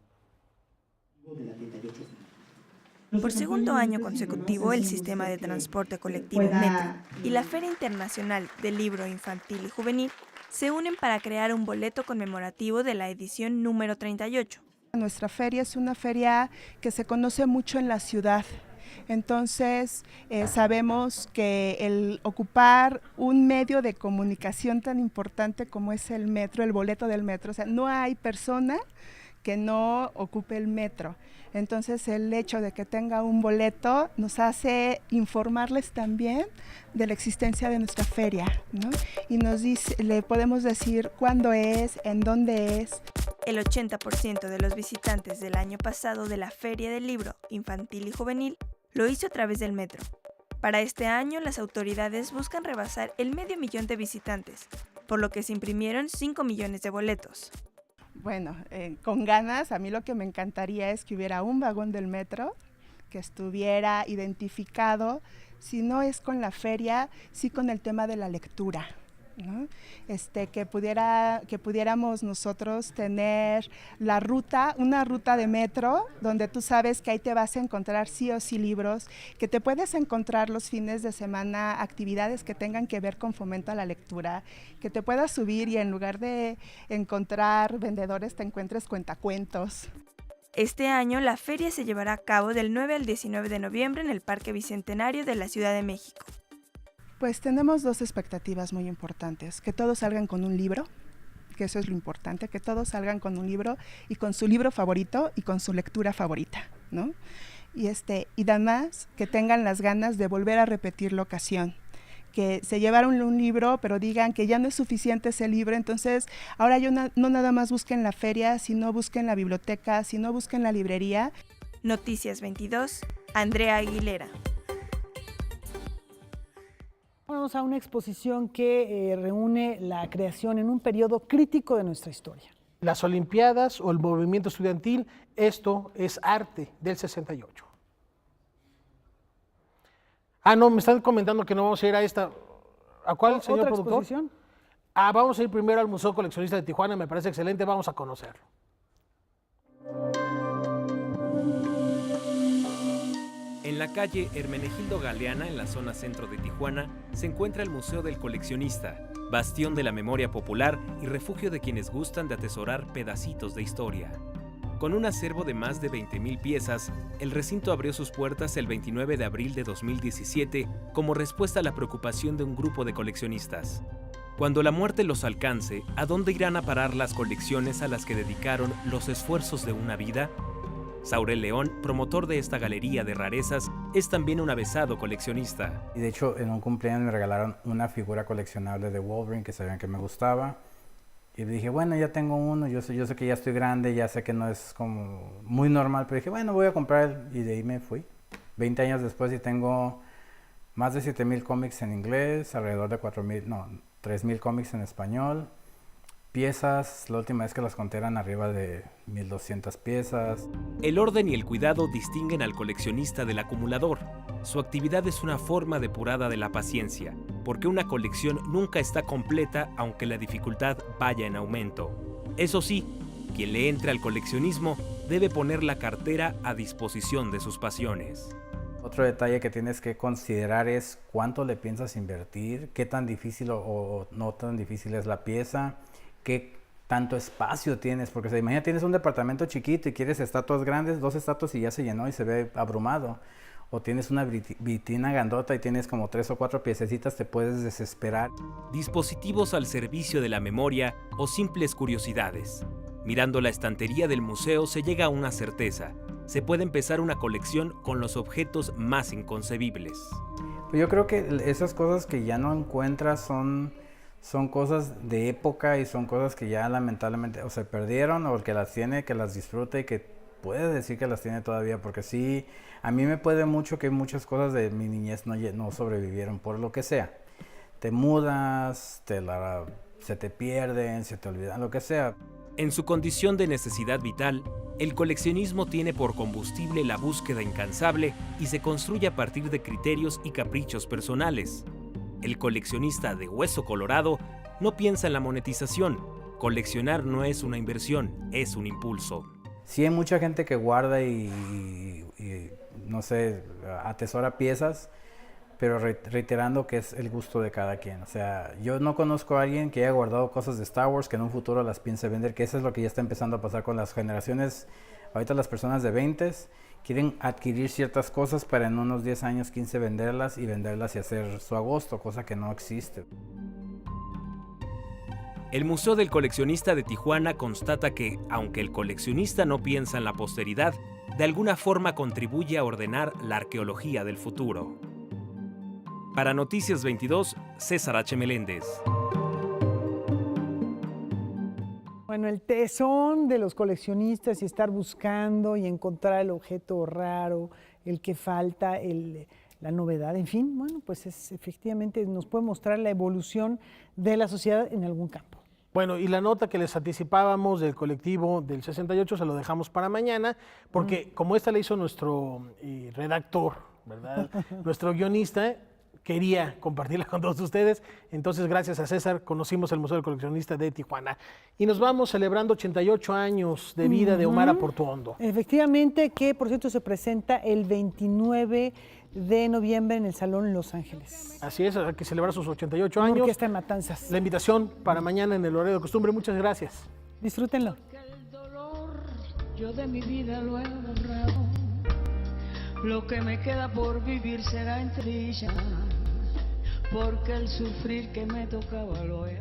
Por segundo año consecutivo, el sistema de transporte colectivo Metro y la Feria Internacional del Libro Infantil y Juvenil se unen para crear un boleto conmemorativo de la edición número 38. Nuestra feria es una feria que se conoce mucho en la ciudad. Entonces, sabemos que el ocupar un medio de comunicación tan importante como es el metro, el boleto del metro, o sea, no hay persona que no ocupe el metro. Entonces, el hecho de que tenga un boleto nos hace informarles también de la existencia de nuestra feria, ¿no? Y le podemos decir cuándo es, en dónde es. El 80% de los visitantes del año pasado de la Feria del Libro Infantil y Juvenil lo hizo a través del metro. Para este año, las autoridades buscan rebasar el 500,000 de visitantes, por lo que se imprimieron 5 millones de boletos. Bueno, con ganas, a mí lo que me encantaría es que hubiera un vagón del metro que estuviera identificado, si no es con la feria, sí con el tema de la lectura, ¿no? Que pudiéramos nosotros tener una ruta de metro donde tú sabes que ahí te vas a encontrar sí o sí libros, que te puedes encontrar los fines de semana actividades que tengan que ver con fomento a la lectura, que te puedas subir y en lugar de encontrar vendedores te encuentres cuentacuentos. Este año la feria se llevará a cabo del 9 al 19 de noviembre en el Parque Bicentenario de la Ciudad de México. Pues tenemos dos expectativas muy importantes, que todos salgan con un libro, que eso es lo importante, que todos salgan con un libro y con su libro favorito y con su lectura favorita, ¿no? Y además que tengan las ganas de volver a repetir la ocasión, que se llevaron un libro pero digan que ya no es suficiente ese libro, entonces ahora no nada más busquen la feria, sino busquen la biblioteca, sino busquen la librería. Noticias 22, Andrea Aguilera. Vamos a una exposición que reúne la creación en un periodo crítico de nuestra historia. Las Olimpiadas o el movimiento estudiantil, esto es arte del 68. Ah, no, me están comentando que no vamos a ir a esta. ¿A cuál, señor ¿Otra productor? exposición? Ah, vamos a ir primero al Museo Coleccionista de Tijuana, me parece excelente, vamos a conocerlo. En la calle Hermenegildo Galeana, en la zona centro de Tijuana, se encuentra el Museo del Coleccionista, bastión de la memoria popular y refugio de quienes gustan de atesorar pedacitos de historia. Con un acervo de más de 20,000 piezas, el recinto abrió sus puertas el 29 de abril de 2017 como respuesta a la preocupación de un grupo de coleccionistas. Cuando la muerte los alcance, ¿a dónde irán a parar las colecciones a las que dedicaron los esfuerzos de una vida? Saurel León, promotor de esta galería de rarezas, es también un avezado coleccionista. Y de hecho, en un cumpleaños me regalaron una figura coleccionable de Wolverine que sabían que me gustaba. Y dije, bueno, ya tengo uno, yo sé que ya estoy grande, ya sé que no es como muy normal, pero dije, bueno, voy a comprar, y de ahí me fui. 20 años después y tengo más de 7,000 cómics en inglés, alrededor de 3,000 cómics en español. Piezas, la última vez que las conté eran arriba de 1200 piezas. El orden y el cuidado distinguen al coleccionista del acumulador. Su actividad es una forma depurada de la paciencia, porque una colección nunca está completa aunque la dificultad vaya en aumento. Eso sí, quien le entre al coleccionismo debe poner la cartera a disposición de sus pasiones. Otro detalle que tienes que considerar es cuánto le piensas invertir, qué tan difícil o no tan difícil es la pieza, qué tanto espacio tienes, porque imagina tienes un departamento chiquito y quieres estatuas grandes, 2 estatuas y ya se llenó y se ve abrumado. O tienes una vitrina grandota y tienes como 3 o 4 piececitas, te puedes desesperar. Dispositivos al servicio de la memoria o simples curiosidades. Mirando la estantería del museo se llega a una certeza. Se puede empezar una colección con los objetos más inconcebibles. Yo creo que esas cosas que ya no encuentras son cosas de época y son cosas que ya lamentablemente o se perdieron o el que las tiene, que las disfruta y que puede decir que las tiene todavía, porque sí, a mí me puede mucho que muchas cosas de mi niñez no sobrevivieron por lo que sea. Te mudas, se te pierden, se te olvidan, lo que sea. En su condición de necesidad vital, el coleccionismo tiene por combustible la búsqueda incansable y se construye a partir de criterios y caprichos personales. El coleccionista de hueso colorado no piensa en la monetización. Coleccionar no es una inversión, es un impulso. Sí hay mucha gente que guarda y no sé, atesora piezas, pero reiterando que es el gusto de cada quien. O sea, yo no conozco a alguien que haya guardado cosas de Star Wars que en un futuro las piense vender, que eso es lo que ya está empezando a pasar con las generaciones. Ahorita las personas de 20 quieren adquirir ciertas cosas para en unos 10 años, 15 venderlas y hacer su agosto, cosa que no existe. El Museo del Coleccionista de Tijuana constata que, aunque el coleccionista no piensa en la posteridad, de alguna forma contribuye a ordenar la arqueología del futuro. Para Noticias 22, César H. Meléndez. Bueno, el tesón de los coleccionistas y estar buscando y encontrar el objeto raro, el que falta, la novedad, en fin, bueno, pues efectivamente nos puede mostrar la evolución de la sociedad en algún campo. Bueno, y la nota que les anticipábamos del colectivo del 68 se lo dejamos para mañana, porque como esta la hizo nuestro redactor, ¿verdad? Nuestro guionista, quería compartirla con todos ustedes. Entonces, gracias a César, conocimos el Museo del Coleccionista de Tijuana. Y nos vamos celebrando 88 años de vida de Omar Portuondo. Efectivamente, que por cierto se presenta el 29 de noviembre en el Salón Los Ángeles. Así es, hay que celebrar sus 88 años. Orquesta de Matanzas. La invitación para mañana en el horario de costumbre. Muchas gracias. Disfrútenlo. El dolor, yo de mi vida lo he borrado. Lo que me queda por vivir será en trilla, porque el sufrir que me tocaba lo he